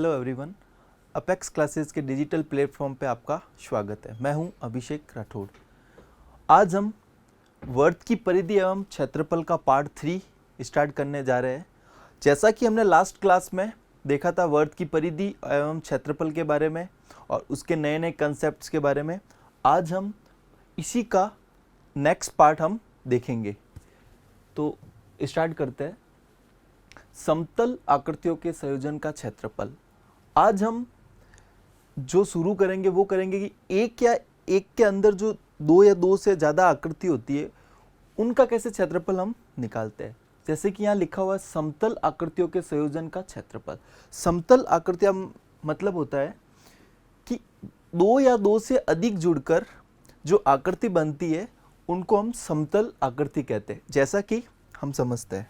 Hello everyone, apex classes के digital platform पे आपका स्वागत है। मैं हूं अभिषेक राठौड़। आज हम वर्त की परिधि एवं क्षेत्रफल का पार्ट 3 स्टार्ट करने जा रहे हैं। जैसा कि हमने लास्ट क्लास में देखा था वर्त की परिधि एवं क्षेत्रफल के बारे में और उसके नए नए कंसेप्ट्स के बारे में, आज हम इसी का नेक्स्ट पार्ट हम देखेंगे। तो स्टार्ट करते हैं। समतल आकृतियों के संयोजन का क्षेत्रफल। आज हम जो शुरू करेंगे वो करेंगे कि एक के अंदर जो दो या दो से ज़्यादा आकृति होती है उनका कैसे क्षेत्रफल हम निकालते हैं। जैसे कि यहाँ लिखा हुआ है समतल आकृतियों के संयोजन का क्षेत्रफल। समतल आकृतियाँ मतलब होता है कि दो या दो से अधिक जुड़कर जो आकृति बनती है उनको हम समतल आकृति कहते हैं। जैसा कि हम समझते हैं,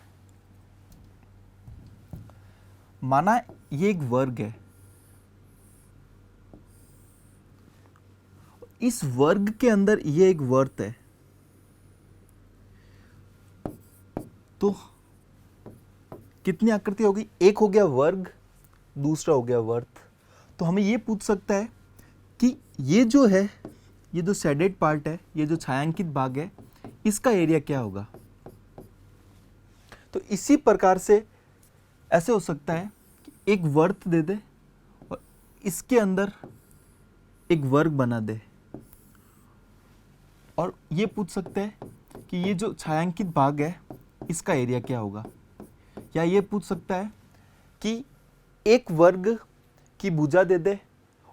माना ये एक वर्ग है, इस वर्ग के अंदर ये एक वर्त है, तो कितनी आकृति होगी? एक हो गया वर्ग, दूसरा हो गया वर्त। तो हमें ये पूछ सकता है कि ये जो है, ये जो शेडेड पार्ट है, ये जो छायांकित भाग है, इसका एरिया क्या होगा? तो इसी प्रकार से ऐसे हो सकता है कि एक वर्त दे दे और इसके अंदर एक वर्ग बना दे, और ये पूछ सकते हैं कि ये जो छायांकित भाग है इसका एरिया क्या होगा। या ये पूछ सकता है कि एक वर्ग की भुजा दे दे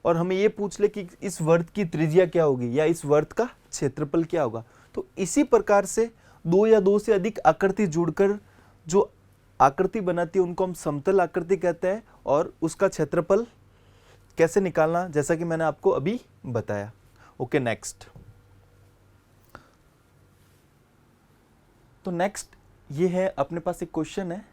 और हमें ये पूछ ले कि इस वर्त की त्रिज्या क्या होगी या इस वर्त का क्षेत्रफल क्या होगा। तो इसी प्रकार से दो या दो से अधिक आकृति जुड़कर जो आकृति बनाती है उनको हम समतल आकृति कहते हैं, और उसका क्षेत्रफल कैसे निकालना, जैसा कि मैंने आपको अभी बताया। Okay, next. तो नेक्स्ट ये है, अपने पास एक क्वेश्चन है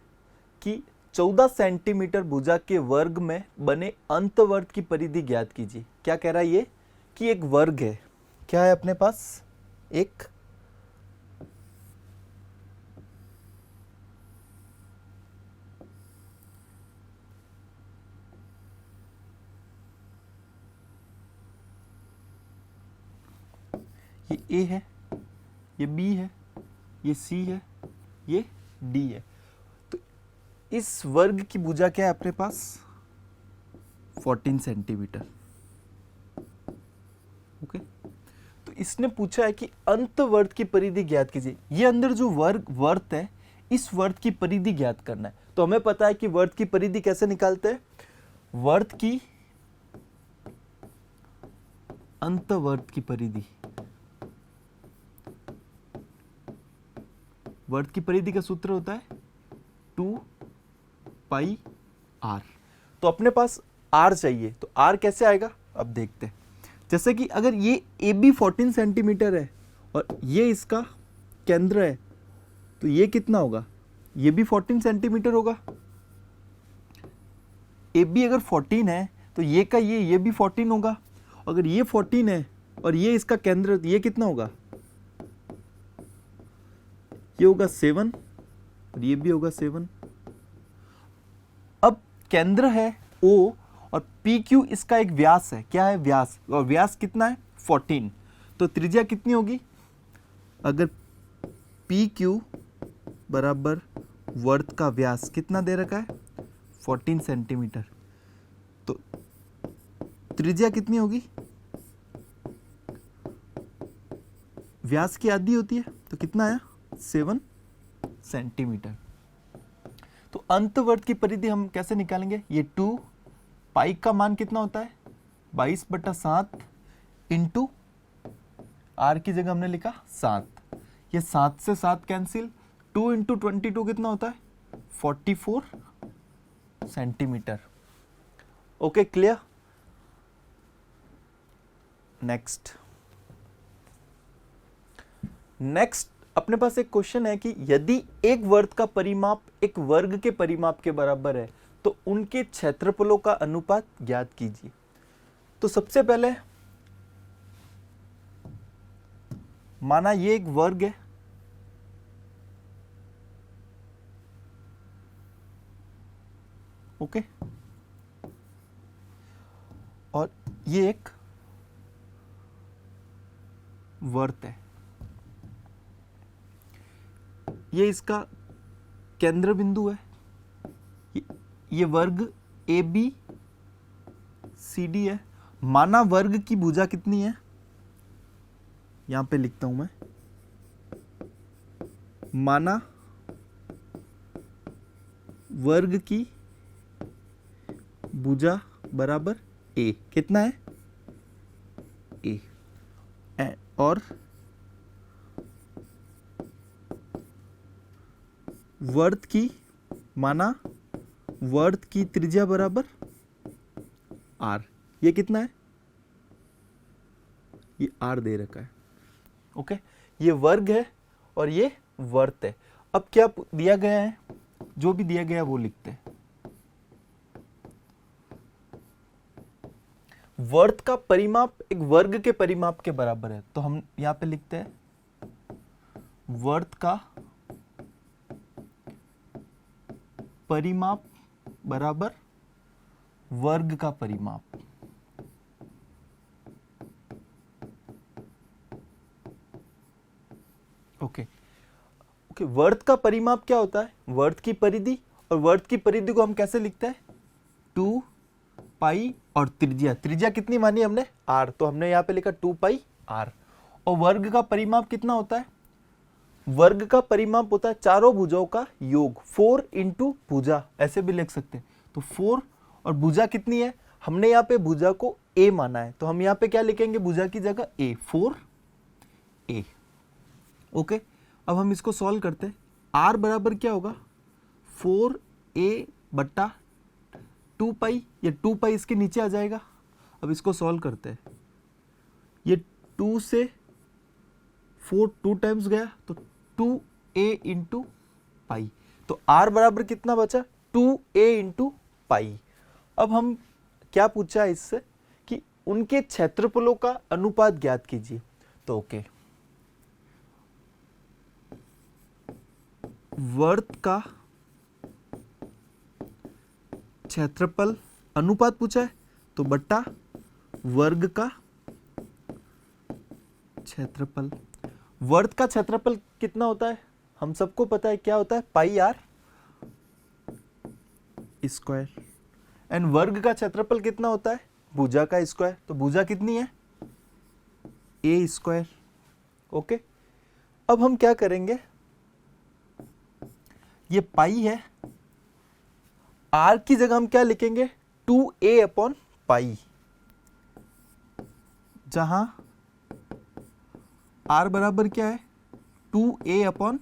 कि 14 सेंटीमीटर भुजा के वर्ग में बने अंतवर्त की परिधि ज्ञात कीजिए। क्या कह रहा है ये कि एक वर्ग है, क्या है अपने पास एक ये ए है, ये बी है, ये सी है, ये डी है। तो इस वर्ग की भुजा क्या है अपने पास? 14 सेंटीमीटर। ओके, तो इसने पूछा है कि अंतवर्त की परिधि ज्ञात कीजिए। ये अंदर जो वर्त है, इस वर्त की परिधि ज्ञात करना है। तो हमें पता है कि वर्त की परिधि कैसे निकालते हैं। वर्त की अंतवर्त की परिधि, वर्त की परिधि का सूत्र होता है 2 पाई r। तो अपने पास r चाहिए, तो r कैसे आएगा अब देखते हैं। जैसे कि अगर ये ए बी 14 सेंटीमीटर है और ये इसका केंद्र है, तो ये कितना होगा? ये भी 14 सेंटीमीटर होगा। ए बी अगर 14 है तो ये का ये भी 14 होगा। अगर ये 14 है और ये इसका केंद्र, ये कितना होगा? ये होगा 7 और ये भी होगा 7। अब केंद्र है O और PQ इसका एक व्यास है। क्या है? व्यास। और व्यास कितना है? 14। तो त्रिज्या कितनी होगी? अगर PQ बराबर वर्त का व्यास कितना दे रखा है? 14 सेंटीमीटर, तो त्रिज्या कितनी होगी? व्यास की आधी होती है, तो कितना आया? 7 सेंटीमीटर। तो अंतवर्त की परिधि हम कैसे निकालेंगे? ये 2 पाई का मान कितना होता है? 22/7 इंटू आर की जगह हमने लिखा 7। ये 7 से 7 कैंसिल, 2 इंटू 22 कितना होता है? 44 सेंटीमीटर। Okay, clear. नेक्स्ट अपने पास एक क्वेश्चन है कि यदि एक वर्त का परिमाप एक वर्ग के परिमाप के बराबर है तो उनके क्षेत्रफलों का अनुपात ज्ञात कीजिए। तो सबसे पहले माना ये एक वर्ग है, ओके, और ये एक वर्त है। ये इसका केंद्र बिंदु है। ये वर्ग ए बी सी डी है। माना वर्ग की भुजा कितनी है, यहां पे लिखता हूं मैं, माना वर्ग की भुजा बराबर ए, कितना है ए, और वर्त की, माना वर्त की त्रिज्या बराबर आर। ये कितना है, ये आर दे रखा है। ओके, ये वर्ग है और ये वर्त है। अब क्या दिया गया है, जो भी दिया गया है वो लिखते हैं। वर्त का परिमाप एक वर्ग के परिमाप के बराबर है, तो हम यहां पे लिखते हैं वर्त का परिमाप बराबर वर्ग का परिमाप। ओके, वर्त का परिमाप क्या होता है, वर्त की परिधि, और वर्त की परिधि को हम कैसे लिखते हैं, 2 पाई और त्रिज्या कितनी मानी हमने, r, तो हमने यहां पे लिखा 2 पाई r। और वर्ग का परिमाप कितना होता है, वर्ग का परिमाप होता है चारों भुजाओं का योग, 4 इंटू भुजा, ऐसे भी लिख सकते हैं। तो 4 और भुजा कितनी है, हमने यहाँ पे भुजा को a माना है, तो हम यहाँ पे क्या लिखेंगे, भुजा की जगह a, 4a। ओके, अब हम इसको सॉल्व करते हैं। r बराबर क्या होगा, 4a बट्टा 2 पाई, ये 2 पाई इसके नीचे आ जाएगा। अब इसको सॉल्व करते हैं, ये 2 से 4 2 टाइम्स गया, तो 2a इंटू पाई, तो r बराबर कितना बचा, 2a इंटू पाई। अब हम क्या पूछा है इससे कि उनके क्षेत्रफलों का अनुपात ज्ञात कीजिए। तो ओके, वर्त का क्षेत्रफल अनुपात पूछा है, तो बट्टा वर्ग का क्षेत्रफल। वर्त का क्षेत्रफल कितना होता है, हम सबको पता है क्या होता है, पाई आर स्क्वायर। एंड वर्ग का क्षेत्रफल कितना होता है, भुजा का स्क्वायर। तो भुजा कितनी है, ए स्क्वायर। ओके, अब हम क्या करेंगे, ये पाई है, आर की जगह हम क्या लिखेंगे, 2a अपॉन पाई, जहां आर बराबर क्या है, 2a अपॉन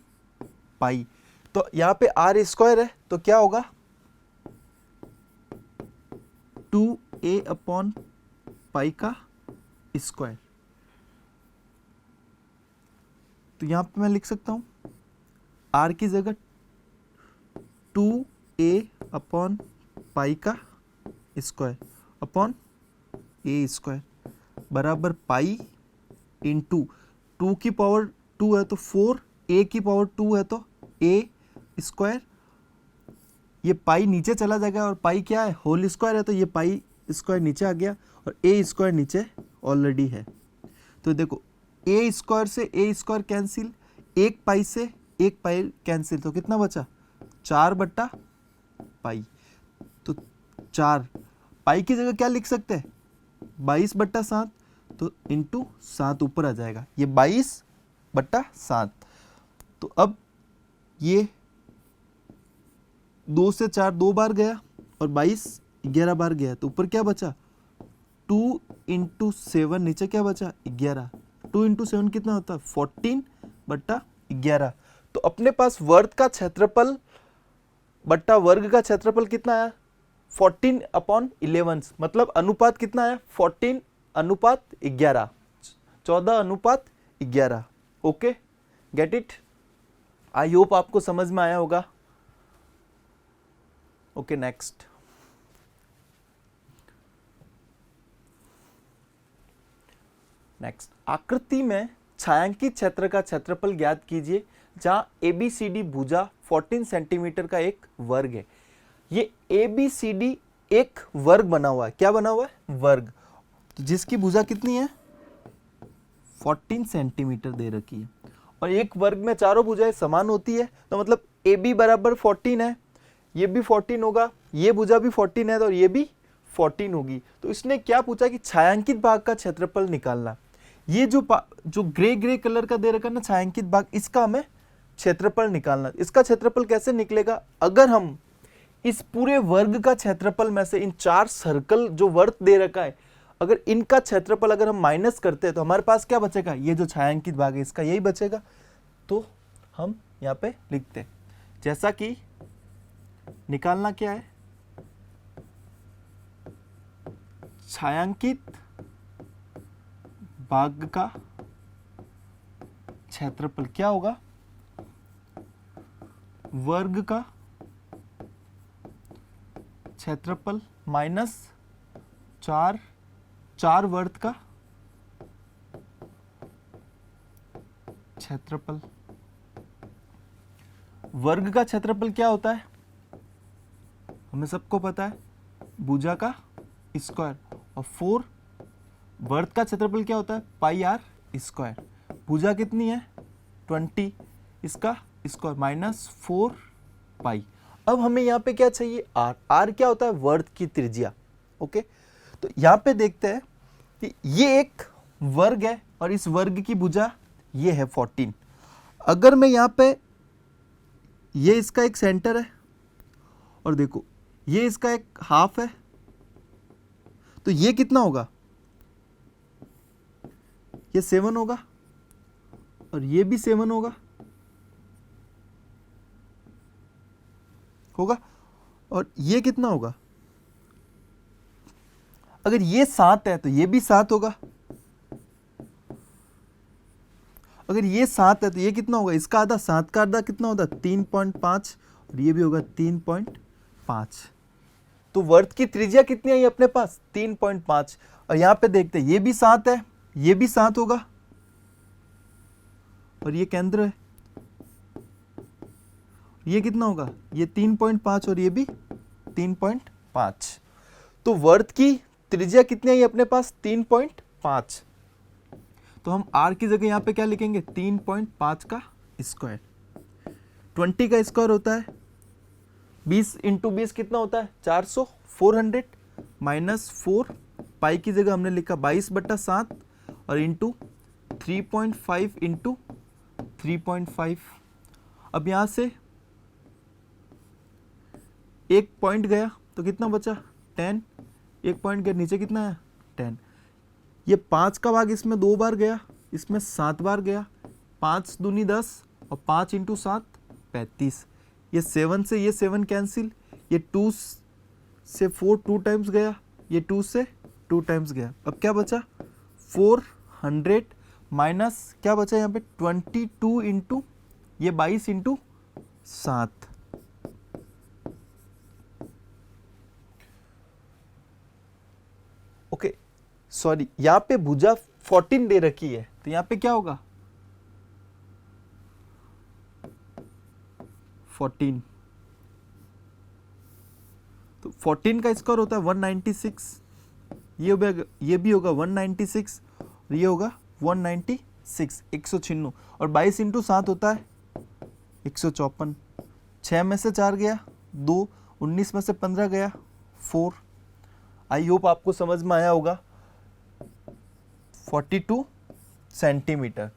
पाई। तो यहां पे आर स्क्वायर है, तो क्या होगा, 2a अपॉन पाई का स्क्वायर। तो यहां पे मैं लिख सकता हूं आर की जगह 2a अपॉन पाई का स्क्वायर अपॉन ए स्क्वायर बराबर पाई इंटू 2 की पावर 2 है तो 4, a की पावर 2 है तो a स्क्वायर। ये पाई नीचे चला जाएगा और पाई क्या है, होल स्क्वायर है, तो ये पाई स्क्वायर नीचे आ गया और a स्क्वायर नीचे ऑलरेडी है। तो देखो a स्क्वायर से a स्क्वायर कैंसिल, एक पाई से एक पाई कैंसिल, तो कितना बचा, 4 बट्टा पाई। तो 4 पाई की जगह क्या लिख सकते हैं, 22 बट्टा 7, तो इंटू 7 ऊपर आ जाएगा, ये 22 बट्टा 7। तो अब ये 2 से 4 2 बार गया और 22 11 बार गया, तो ऊपर क्या बचा, 2 इंटू 7, नीचे क्या बचा 11, 2 इंटू 7 कितना होता है 14 बट्टा 11। तो अपने पास वर्ग का क्षेत्रफल बट्टा वर्ग का क्षेत्रफल कितना आया, 14 अपॉन 11, मतलब अनुपात कितना आया, 14 अनुपात 11, 14 अनुपात 11। Okay, get it, I hope आपको समझ में आया होगा। ओके, नेक्स्ट, आकृति में छायांकित क्षेत्र का क्षेत्रफल ज्ञात कीजिए जहां ABCD भुजा 14 सेंटीमीटर का एक वर्ग है। ये ABCD एक वर्ग बना हुआ है, क्या बना हुआ है, वर्ग, तो जिसकी भुजा कितनी है 14 सेंटीमीटर दे रखी है और एक वर्ग में चारों भुजाएं समान होती है, तो मतलब ए बी बराबर 14 है, ये भी 14 होगा, ये भुजा भी 14 है और ये भी 14 होगी। तो इसने क्या पूछा कि छायांकित भाग का क्षेत्रफल निकालना। ये जो ग्रे ग्रे कलर का दे रखा है ना छायांकित भाग, इसका हमें क्षेत्रफल निकालना। इसका क्षेत्रफल कैसे निकलेगा, अगर हम इस पूरे वर्ग का क्षेत्रफल में से इन 4 सर्कल जो वर्ग दे रखा है, अगर इनका क्षेत्रफल अगर हम माइनस करते हैं तो हमारे पास क्या बचेगा, ये जो छायांकित भाग है इसका यही बचेगा। तो हम यहाँ पे लिखते हैं जैसा कि निकालना क्या है, छायांकित भाग का क्षेत्रफल क्या होगा, वर्ग का क्षेत्रफल माइनस 4 वर्ग का क्षेत्रफल। वर्ग का क्षेत्रफल क्या होता है, हमें सबको पता है, भुजा का स्क्वायर, और 4 वर्ग का क्षेत्रफल क्या होता है, पाई आर स्क्वायर। भुजा कितनी है 20, इसका स्क्वायर माइनस 4 पाई। अब हमें यहाँ पे क्या चाहिए, आर। आर क्या होता है, वर्ग की त्रिज्या। ओके, तो यहाँ पे देखते हैं कि ये एक वर्ग है और इस वर्ग की भुजा ये है 14। अगर मैं यहाँ पे, ये इसका एक सेंटर है और देखो ये इसका एक हाफ है, तो ये कितना होगा, ये 7 होगा और ये भी 7 होगा और ये कितना होगा, अगर ये 7 है तो ये भी 7 होगा, अगर ये 7 है तो ये कितना होगा, इसका आधा, 7 का आधा कितना होता है 3.5 और ये भी होगा 3.5। तो वर्ग की त्रिज्या कितनी आई अपने पास 3.5। और यहां पे देखते हैं ये भी 7 है, ये भी 7 होगा और ये केंद्र है, ये कितना होगा, ये 3.5 और ये भी 3.5। तो वर्ग की त्रिज्या कितनी आई अपने पास 3.5। तो हम r की जगह यहां पे क्या लिखेंगे 3.5 का स्क्वायर। 20 का स्क्वायर होता है 20 इंटू 20 कितना होता है 400, 400 माइनस 4 पाई की जगह हमने लिखा 22/7 और इंटू 3.5 इंटू 3.5। अब यहां से एक पॉइंट गया तो कितना बचा 10, एक पॉइंट गया नीचे कितना है 10। ये 5 का भाग इसमें 2 बार गया, इसमें 7 बार गया, 5 दूनी 10 और 5 इंटू 7 35। ये 7 से ये 7 कैंसिल, ये 2 से 4 2 टाइम्स गया, ये 2 से 2 टाइम्स गया। अब क्या बचा 400 माइनस क्या बचा यहाँ पे 22 इंटू ये 22 इंटू 7। ओके सॉरी, यहाँ पे भुजा 14 दे रखी है तो यहाँ पे क्या होगा 14। तो 14 का स्क्वायर होता है 196, ये भी होगा 196 और ये होगा 196 196 और 22 इंटू 7 होता है 154। 6 में से 4 गया 2, 19 में से 15 गया 4। आई होप आपको समझ में आया होगा। 42 सेंटीमीटर,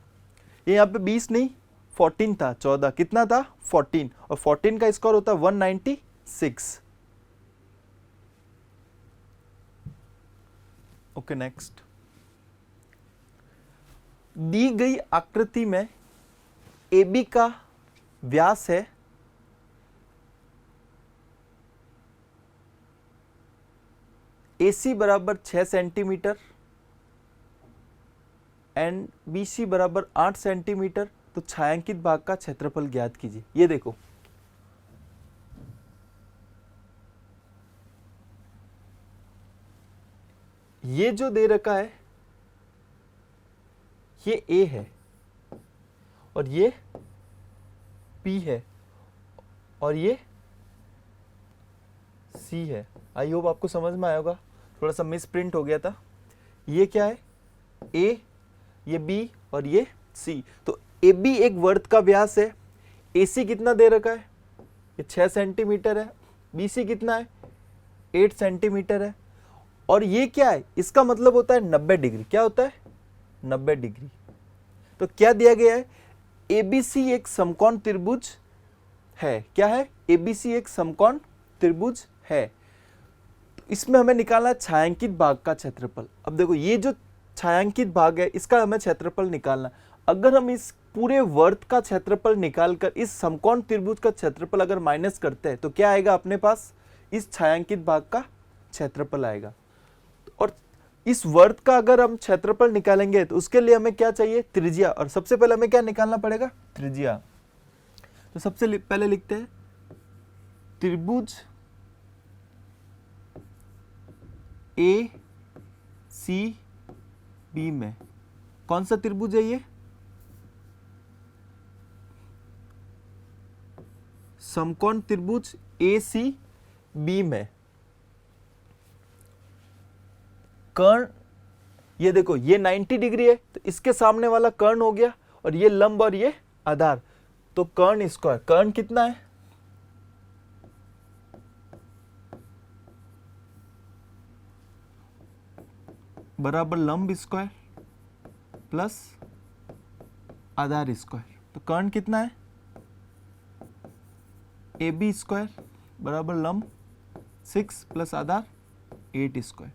ये यहाँ पे 20 नहीं 14 था, 14 कितना था 14 और 14 का स्क्वायर होता है 196। ओके नेक्स्ट, दी गई आकृति में AB का व्यास है AC बराबर 6 सेंटीमीटर एंड BC बराबर 8 सेंटीमीटर, तो छायांकित भाग का क्षेत्रफल ज्ञात कीजिए। ये देखो ये जो दे रखा है ये A है और ये P है और ये C है। आई होप आपको समझ में आया होगा, थोड़ा सा मिस प्रिंट हो गया था। ये क्या है, ए, ये बी और ये सी। तो ए बी एक वर्त का व्यास है, ए सी कितना दे रखा है, ये 6 सेंटीमीटर है, बी सी कितना है 8 सेंटीमीटर है, और ये क्या है, इसका मतलब होता है 90 डिग्री। क्या होता है 90 डिग्री। तो क्या दिया गया है, एबीसी एक समकोण त्रिभुज है। क्या है, एबीसी एक समकोण त्रिभुज है। तो इसमें हमें निकालना है छायांकित भाग का क्षेत्रफल। अब देखो ये जो छायांकित भाग है इसका हमें क्षेत्रफल निकालना। अगर हम इस पूरे वर्त का क्षेत्रफल निकालकर इस समकोण त्रिभुज का क्षेत्रफल अगर माइनस करते हैं तो क्या आएगा अपने पास, इस छायांकित भाग का क्षेत्रफल आएगा। और इस वर्त का अगर हम क्षेत्रफल निकालेंगे तो उसके लिए हमें क्या चाहिए, त्रिज्या। और सबसे पहले हमें क्या निकालना पड़ेगा, त्रिज्या। तो सबसे पहले लिखते हैं त्रिभुज ए सी बी में कौन सा त्रिभुज है, ये समकोण त्रिभुज ए सी बी में कर्ण, ये देखो ये 90 डिग्री है तो इसके सामने वाला कर्ण हो गया, और ये लंब और ये आधार, तो कर्ण स्क्वायर, कर्ण कितना है बराबर लंब स्क्वायर प्लस आधार स्क्वायर। तो कर्ण कितना है ए बी स्क्वायर बराबर लंब 6 प्लस आधार 8 स्क्वायर।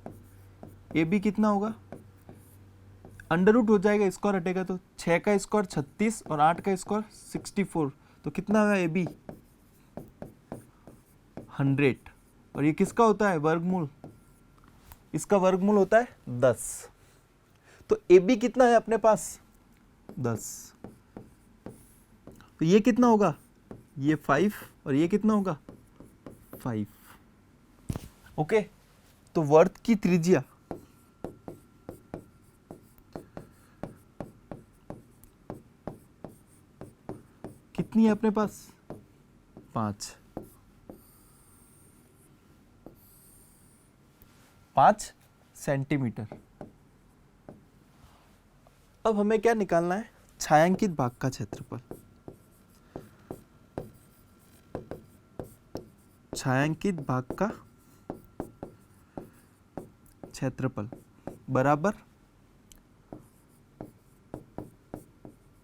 ए बी कितना होगा, अंडर रूट हो जाएगा, स्क्वायर हटेगा तो 6 का स्क्वायर 36 और 8 का स्क्वायर 64। तो कितना होगा ए बी 100। और ये किसका होता है वर्गमूल, इसका वर्गमूल होता है 10। तो ए बी कितना है अपने पास 10। तो ये कितना होगा, ये 5 और ये कितना होगा 5। ओके, तो वर्त की त्रिज्या कितनी है अपने पास 5 सेंटीमीटर। अब हमें क्या निकालना है, छायांकित भाग का क्षेत्रफल। छायांकित भाग का क्षेत्रफल बराबर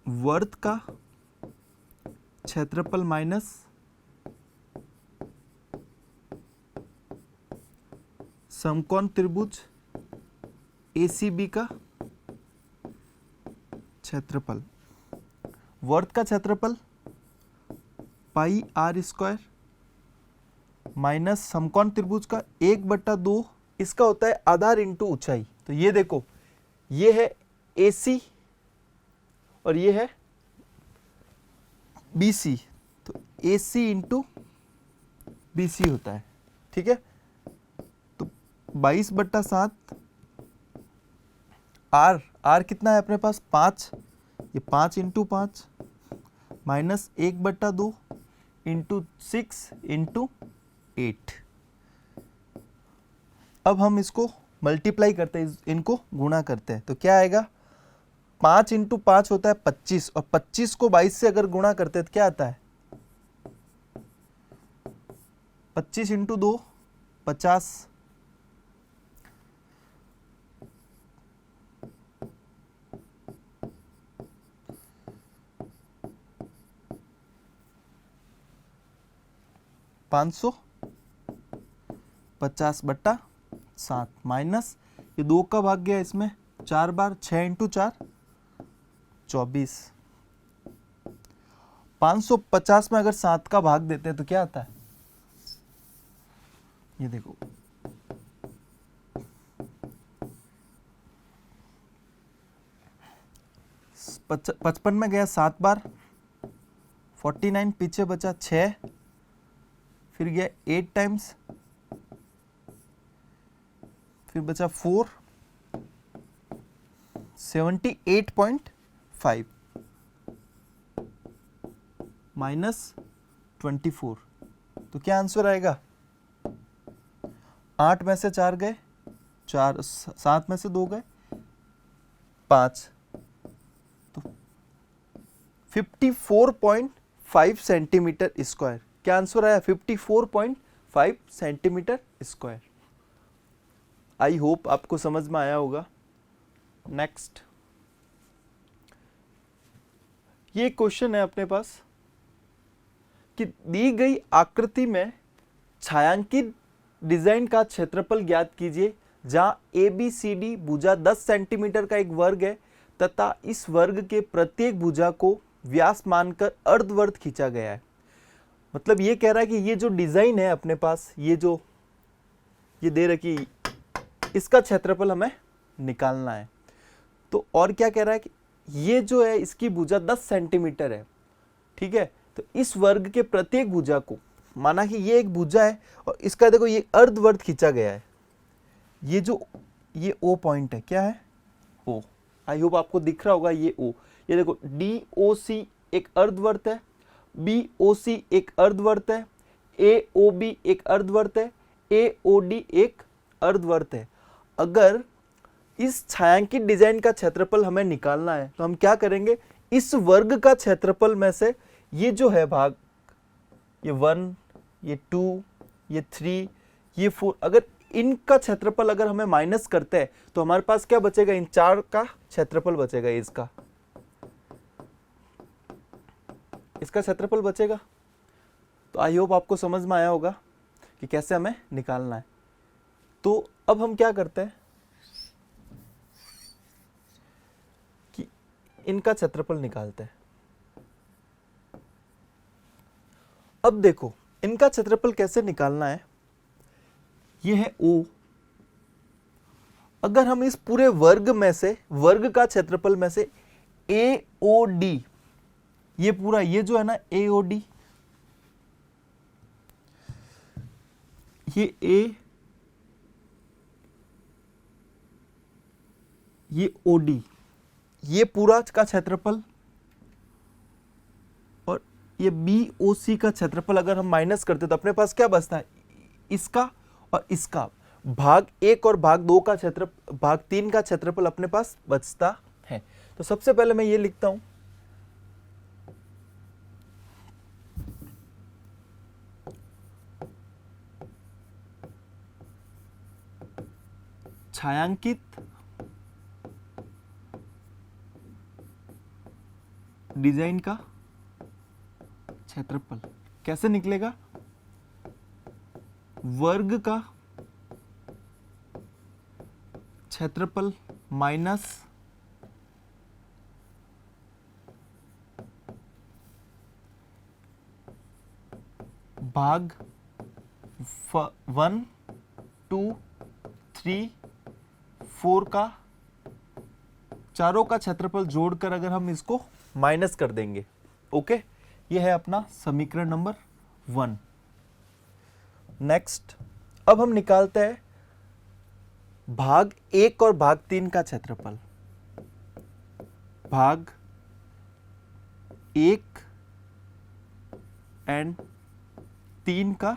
वर्त का क्षेत्रफल माइनस समकोण त्रिभुज एसीबी का क्षेत्रफल। वर्त का क्षेत्रफल पाई आर स्क्वायर माइनस समकोण त्रिभुज का 1/2, इसका होता है आधार इंटू ऊंचाई। तो ये देखो ये है AC और ये है BC, तो AC इंटू BC होता है, ठीक है। तो 22/7 R कितना है अपने पास 5, ये 5 इंटू 5 माइनस 1/2 इंटू 6 इंटू 8। अब हम इसको मल्टीप्लाई करते हैं, इनको गुणा करते हैं, तो क्या आएगा 5 इंटू 5 होता है 25, और 25 को 22 से अगर गुणा करते हैं तो क्या आता है 25 इंटू 2 50, $550/7 माइनस ये 2 का भाग गया इसमें 4 बार, 6 इंटू 4 24। 550 में अगर 7 का भाग देते हैं तो क्या आता है, ये देखो 55 में गया 7 बार, 49 पीछे बचा 6, फिर गया 8 टाइम्स, फिर बचा 4, 78.5 माइनस 24। तो क्या आंसर आएगा, 8 में से 4 गए 4, 7 में से 2 गए 5, तो 54.5 सेंटीमीटर स्क्वायर। क्या आंसर आया? 54.5 सेंटीमीटर स्क्वायर। आई होप आपको समझ में आया होगा। नेक्स्ट, ये क्वेश्चन है अपने पास कि दी गई आकृति में छायांकित डिजाइन का क्षेत्रफल ज्ञात कीजिए जहां ABCD भुजा 10 सेंटीमीटर का एक वर्ग है तथा इस वर्ग के प्रत्येक भुजा को व्यास मानकर अर्धवर्त खींचा गया है। मतलब ये कह रहा है कि ये जो डिजाइन है अपने पास, ये दे रखी, इसका क्षेत्रफल हमें निकालना है। तो और क्या कह रहा है कि ये जो है इसकी भुजा 10 सेंटीमीटर है, ठीक है। तो इस वर्ग के प्रत्येक भुजा को, माना कि ये एक भुजा है और इसका देखो ये अर्धवर्त खींचा गया है। ये O पॉइंट है, क्या है? O। आई होप आपको दिख रहा होगा ये O। ये देखो DOC एक अर्धवर्त है, BOC एक अर्धवर्त है, AOB एक अर्धवर्त है, AOD एक अर्धवर्त है। अगर इस छायांकित डिजाइन का क्षेत्रफल हमें निकालना है तो हम क्या करेंगे? इस वर्ग का क्षेत्रफल में से ये जो है भाग, ये 1, ये 2, ये 3, ये 4, अगर इनका क्षेत्रफल अगर हमें माइनस करते हैं तो हमारे पास क्या बचेगा? इन 4 का क्षेत्रफल बचेगा, इसका क्षेत्रफल बचेगा। तो आई होप आपको समझ में आया होगा कि कैसे हमें निकालना है। तो अब हम क्या करते हैं कि इनका क्षेत्रफल निकालते हैं। अब देखो इनका क्षेत्रफल कैसे निकालना है। ये है O। अगर हम इस पूरे वर्ग में से, वर्ग का क्षेत्रफल में से AOD, ये पूरा, ये जो है ना AOD, ये A, ये OD, ये पूरा का क्षेत्रफल और ये BOC का क्षेत्रफल अगर हम माइनस करते तो अपने पास क्या बचता है? इसका और इसका, भाग 1 और भाग 2 का भाग 3 का क्षेत्रफल अपने पास बचता है। तो सबसे पहले मैं ये लिखता हूं, छायांकित डिजाइन का क्षेत्रफल कैसे निकलेगा? वर्ग का क्षेत्रफल माइनस भाग 1, 2, 3, 4 का, चारों का क्षेत्रफल जोड़कर अगर हम इसको माइनस कर देंगे। ओके, ये है अपना समीकरण नंबर 1। नेक्स्ट, अब हम निकालते हैं भाग 1 और भाग 3 का क्षेत्रफल। भाग 1 एंड 3 का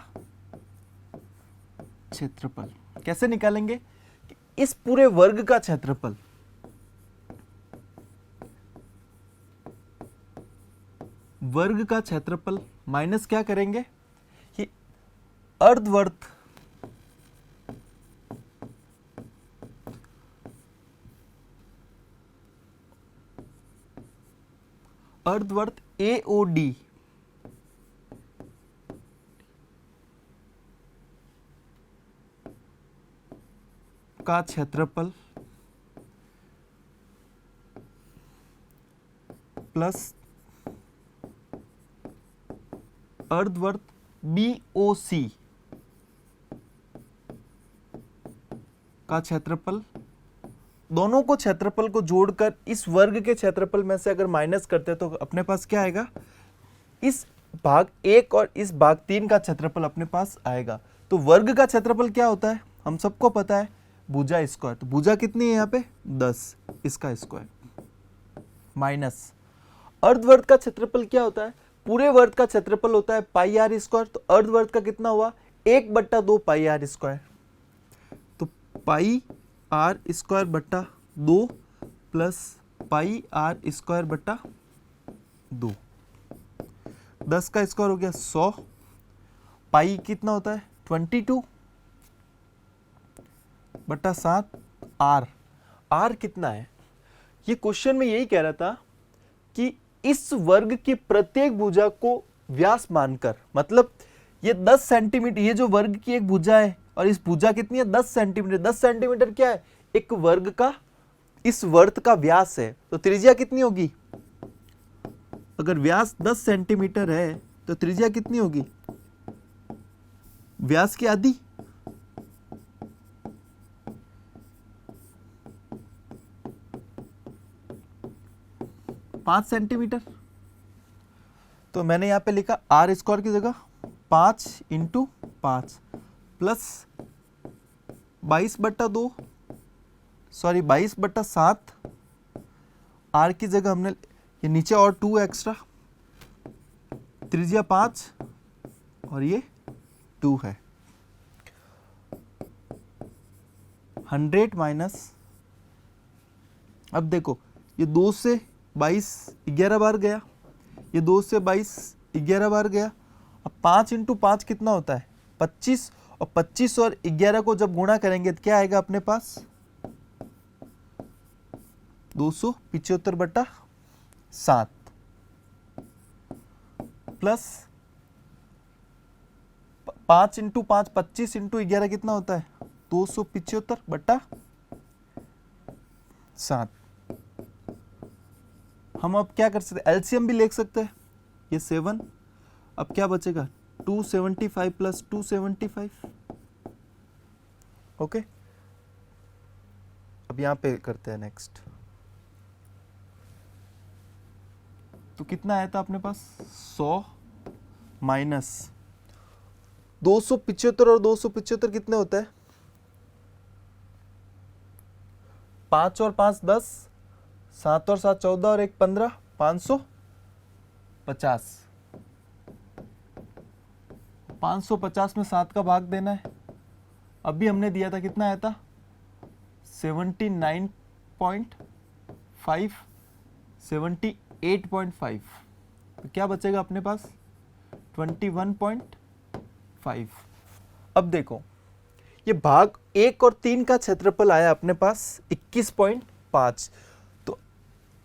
क्षेत्रफल कैसे निकालेंगे? इस पूरे वर्ग का क्षेत्रफल, वर्ग का क्षेत्रफल माइनस क्या करेंगे? कि अर्धवर्त, अर्धवर्त AOD का क्षेत्रफल प्लस अर्धवर्त BOC का क्षेत्रफल, दोनों को क्षेत्रफल को जोड़कर इस वर्ग के क्षेत्रफल में से अगर माइनस करते हैं तो अपने पास क्या आएगा? इस भाग 1 और इस भाग 3 का क्षेत्रफल अपने पास आएगा। तो वर्ग का क्षेत्रफल क्या होता है? हम सबको पता है, भुजा स्क्वायर। तो भुजा कितनी है यहाँ पे? 10, इसका स्क्वायर माइनस अर्धवर्त का क्षेत्रफल क्या होता है? पूरे वर्ग का क्षेत्रफल होता है पाई आर स्क्वायर। तो अर्धवर्त का कितना हुआ? 1/2 पाई आर स्क्वायर। तो पाई आर स्क्वायर बट्टा 2 प्लस पाई आर स्क्वायर बटा 2। 10 का स्क्वायर हो गया 100, पाई कितना होता है 22 बटा 7, आर कितना है। ये क्वेश्चन में यही कह रहा था कि इस वर्ग की प्रत्येक भुजा को व्यास मानकर, मतलब ये 10 सेंटीमीटर, ये जो वर्ग की एक भुजा है और इस भुजा कितनी है 10 सेंटीमीटर। 10 सेंटीमीटर क्या है, एक वर्ग का, इस वर्त का व्यास है, तो त्रिज्या कितनी होगी। अगर व्यास 10 सेंटीमीटर है तो त्रिज्या कितनी होगी, व्यास की आधी। पांच सेंटीमीटर। तो मैंने यहां पे लिखा आर स्क्वायर की जगह 5 इंटू 5 प्लस 22/2, सॉरी 22/7। आर की जगह हमने ये नीचे और 2 एक्स्ट्रा, त्रिज्या 5 और ये 2 है। 100 माइनस, अब देखो ये 2 से 22 11 बार गया, ये 2 से 22 11 बार गया। अब 5 इंटू 5 कितना होता है 25, और 25 और 11 को जब गुणा करेंगे तो क्या आएगा अपने पास 275/7 प्लस 5 इंटू 5 25 इंटू 11 कितना होता है 275/7। हम अब क्या कर सकते हैं, एलसीएम भी ले सकते हैं, ये 7, अब क्या बचेगा 275 प्लस 275। ओके, अब यहां पे करते हैं नेक्स्ट। तो कितना आया था अपने पास 100 माइनस 275, और 275 कितने होता है 5 और 5 10, 7 और 7 14 और 1 15, 550। 550 में 7 का भाग देना है। अभी हमने दिया था कितना आया था 79.5, 78.5, तो क्या बचेगा अपने पास 21.5। अब देखो ये भाग 1 और 3 का क्षेत्रफल आया अपने पास 21.5, तो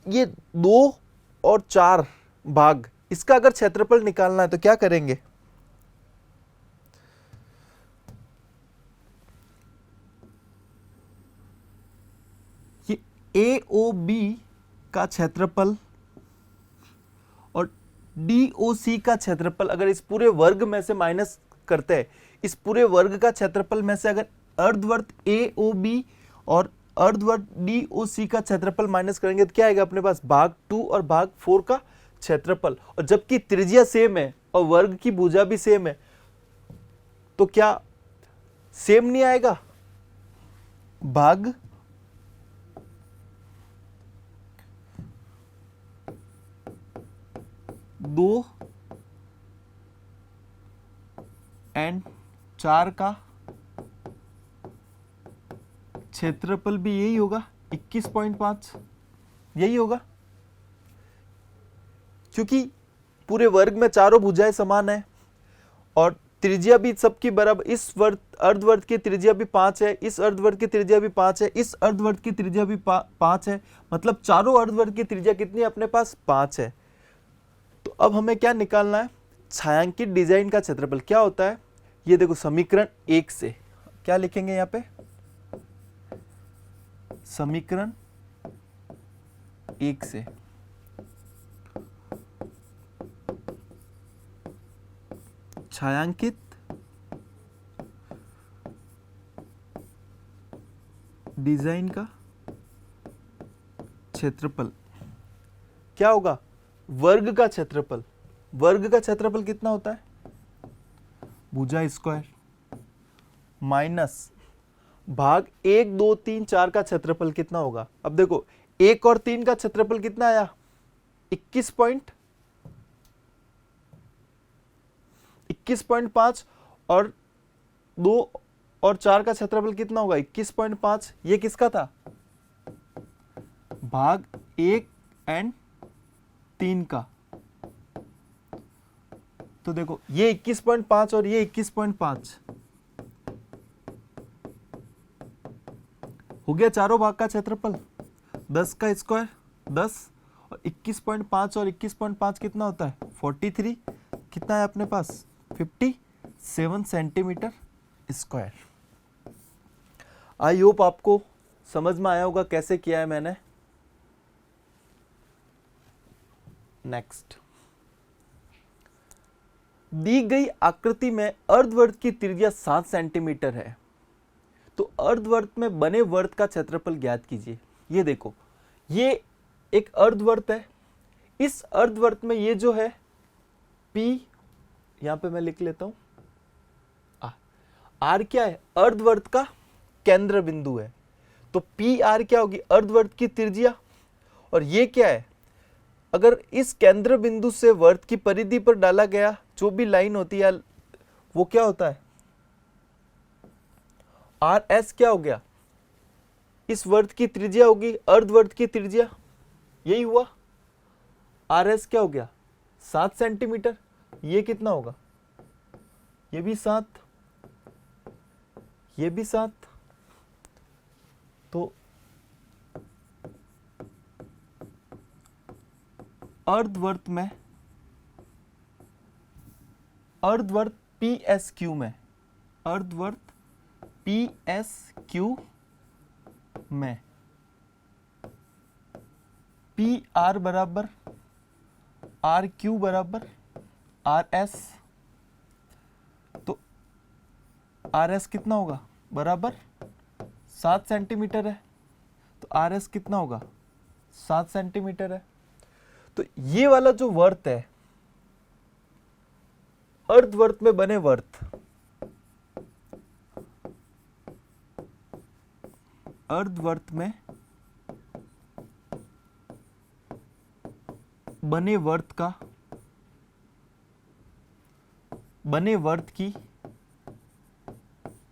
ये 2 और 4 भाग, इसका अगर क्षेत्रफल निकालना है तो क्या करेंगे, ये AOB का क्षेत्रफल और DOC का क्षेत्रफल अगर इस पूरे वर्ग में से माइनस करते हैं, इस पूरे वर्ग का क्षेत्रफल में से अगर अर्धवर्त AOB और अर्धवर्त DOC का क्षेत्रफल माइनस करेंगे तो क्या आएगा अपने पास भाग 2 और भाग 4 का क्षेत्रफल। और जबकि त्रिज्या सेम है और वर्ग की भुजा भी सेम है, तो क्या सेम नहीं आएगा, भाग 2 एंड 4 का क्षेत्रफल भी यही होगा 21.5, यही होगा, क्योंकि पूरे वर्ग में चारों भुजाएं समान है और त्रिज्या भी सबकी बराबर, इस अर्धवर्त की त्रिज्या भी 5 है, इस अर्धवर्त की त्रिज्या भी 5 है, इस अर्धवर्त की त्रिज्या भी 5 है, मतलब चारों अर्धवर्त की त्रिज्या कितनी है अपने पास 5 है। तो अब हमें क्या निकालना है, छायांकित डिजाइन का क्षेत्रफल क्या होता है। ये देखो समीकरण 1 से क्या लिखेंगे, यहाँ पे समीकरण 1 से छायांकित डिजाइन का क्षेत्रफल क्या होगा, वर्ग का क्षेत्रफल। वर्ग का क्षेत्रफल कितना होता है, भुजा स्क्वायर माइनस भाग 1 2 3 4 का क्षेत्रफल कितना होगा। अब देखो 1 और 3 का क्षेत्रफल कितना आया 21.5 और 2 और 4 का क्षेत्रफल कितना होगा 21.5। ये किसका था, भाग 1 एंड 3 का। तो देखो ये 21.5 और ये 21.5 हो गया चारों भाग का क्षेत्रफल। 10 का स्क्वायर 10 और 21.5 और 21.5 कितना होता है 43। कितना है अपने पास 57 सेंटीमीटर स्क्वायर। आई होप आपको समझ में आया होगा कैसे किया है मैंने। नेक्स्ट, दी गई आकृति में अर्धवृत्त की त्रिज्या 7 सेंटीमीटर है, तो अर्धवृत्त में बने वृत्त का क्षेत्रफल ज्ञात कीजिए। ये देखो ये एक अर्धवृत्त है, इस अर्धवृत्त में ये जो है P, यहां पे मैं लिख लेता हूं R क्या है अर्धवृत्त का केंद्र बिंदु है, तो पी आर क्या होगी अर्धवृत्त की त्रिज्या। और ये क्या है, अगर इस केंद्र बिंदु से वृत्त की परिधि पर डाला गया जो भी लाइन होती है वो क्या होता है आर एस क्या हो गया, इस वृत्त की त्रिज्या होगी अर्धवृत्त की त्रिज्या, यही हुआ। आर एस क्या हो गया 7 सेंटीमीटर, ये कितना होगा ये भी 7, ये भी 7। तो अर्धवृत्त में अर्धवृत्त पी एस क्यू में अर्धवृत्त पी एस क्यू में पी आर बराबर आर क्यू बराबर आर एस, तो आर एस कितना होगा बराबर 7 सेंटीमीटर है, तो आर एस कितना होगा 7 सेंटीमीटर है। तो ये वाला जो वृत्त है अर्धवृत्त में बने वृत्त, अर्धवृत्त में बने वृत्त का बने वृत्त की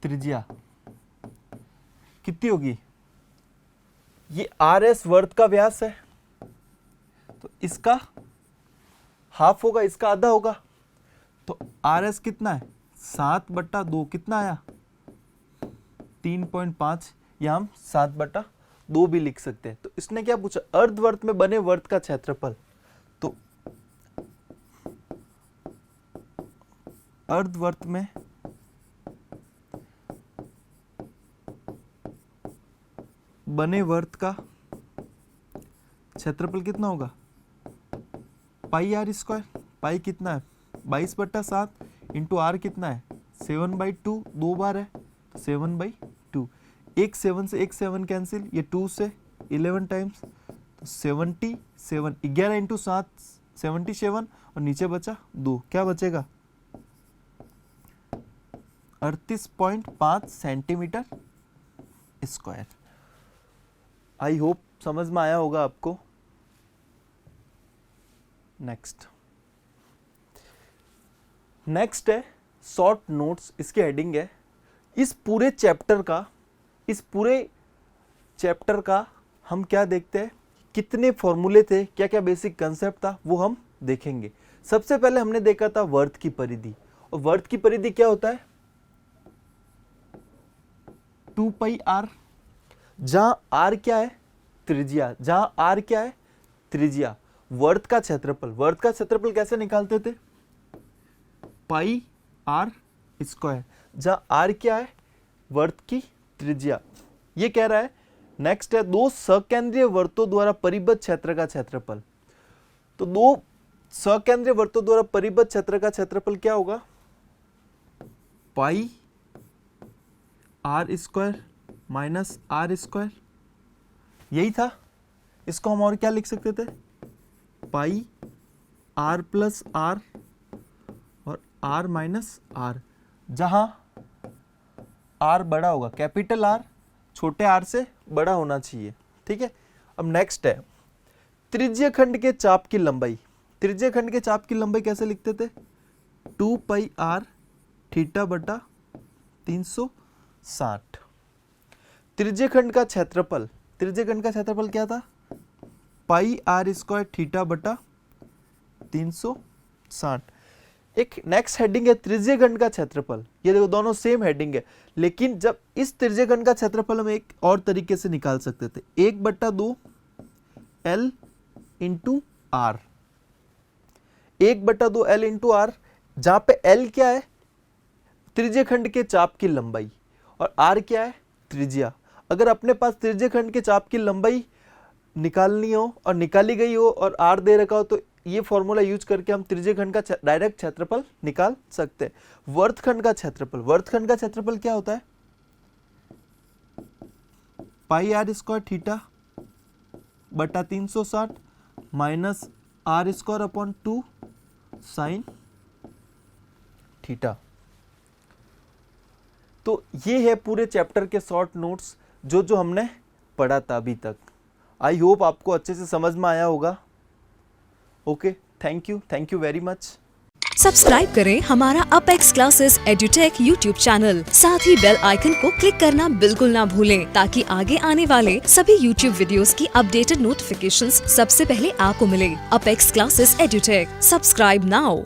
त्रिज्या कितनी होगी, ये आर एस वृत्त का व्यास है, तो इसका हाफ होगा, इसका आधा होगा, तो आर एस कितना है 7/2 कितना आया 3.5, या हम 7/2 भी लिख सकते हैं। तो इसने क्या पूछा अर्धवृत्त में बने वृत्त का क्षेत्रफल, तो अर्धवृत्त में बने वृत्त का क्षेत्रफल कितना होगा पाई आर स्क्वायर, पाई कितना है 22/7 इंटू आर कितना है 7/2, 2 बार है तो 7/2, एक 7 से एक 7 कैंसिल, ये 2 से 11 टाइम्स, तो 77, 11 इंटू 7 77 और नीचे बचा 2, क्या बचेगा 38.5 सेंटीमीटर स्क्वायर। आई होप समझ में आया होगा आपको। नेक्स्ट है शॉर्ट नोट्स, इसकी हेडिंग है इस पूरे चैप्टर का हम क्या देखते हैं, कितने फॉर्मूले थे, क्या क्या बेसिक कंसेप्ट था वो हम देखेंगे। सबसे पहले हमने देखा था वृत्त की परिधि, और वृत्त की परिधि क्या होता है 2 पाई आर, जहां आर क्या है त्रिज्या, जहां आर क्या है त्रिज्या। वृत्त का क्षेत्रफल कैसे निकालते थे पाई आर स्क्वायर, जहां आर क्या है वृत्त की त्रिज्या। ये कह रहा है नेक्स्ट है दो सकेंद्रीय वृत्तों द्वारा परिबद्ध क्षेत्र का क्षेत्रफल, तो दो सकेंद्रीय वृत्तों द्वारा परिबद्ध क्षेत्र का क्षेत्रफल क्या होगा pi R square minus R square, यही था। इसको हम और क्या लिख सकते थे पाई आर प्लस आर और आर माइनस आर, जहां आर बड़ा होगा कैपिटल आर छोटे आर से बड़ा होना चाहिए, ठीक है। अब नेक्स्ट है त्रिज्य खंड के चाप की लंबाई। त्रिज्य खंड के चाप की लंबाई कैसे लिखते थे 2 पाई आर थीटा बटा 360। त्रिज्य खंड का क्षेत्रफल क्या था पाई आर स्क्वायर थीटा बटा 360। एक नेक्स्ट हेडिंग है त्रिज्यखंड का क्षेत्रफल। ये देखो दोनों सेम हेडिंग है, लेकिन जब इस त्रिज्यखंड का क्षेत्रफल हम एक और तरीके से निकाल सकते थे, 1/2 L into R, 1/2 L into R, जहां पे L क्या है, त्रिज्यखंड के चाप की लंबाई, और R क्या है, त्रिज्या। अगर अपने पास त्रिज्यखंड के चाप की लंबाई निकालनी हो और निकाली गई हो और R दे रखा हो, तो ये फॉर्मूला यूज करके हम त्रिज्यखंड का डायरेक्ट क्षेत्रफल निकाल सकते हैं। वर्तखंड का क्षेत्रफल, वर्तखंड का क्षेत्रफल क्या होता है, पाई आर स्क्वायर थीटा बटा 360 minus R square upon 2 sine theta. तो ये है पूरे चैप्टर के शॉर्ट नोट्स जो हमने पढ़ा था अभी तक। आई होप आपको अच्छे से समझ में आया होगा। Okay, thank you very much. Subscribe करें हमारा apex classes edutech YouTube channel, साथ ही बेल आइकन को क्लिक करना बिल्कुल ना भूलें, ताकि आगे आने वाले सभी यूट्यूब वीडियोस की अपडेटेड नोटिफिकेशंस सबसे पहले आपको मिले। Apex classes edutech, subscribe now.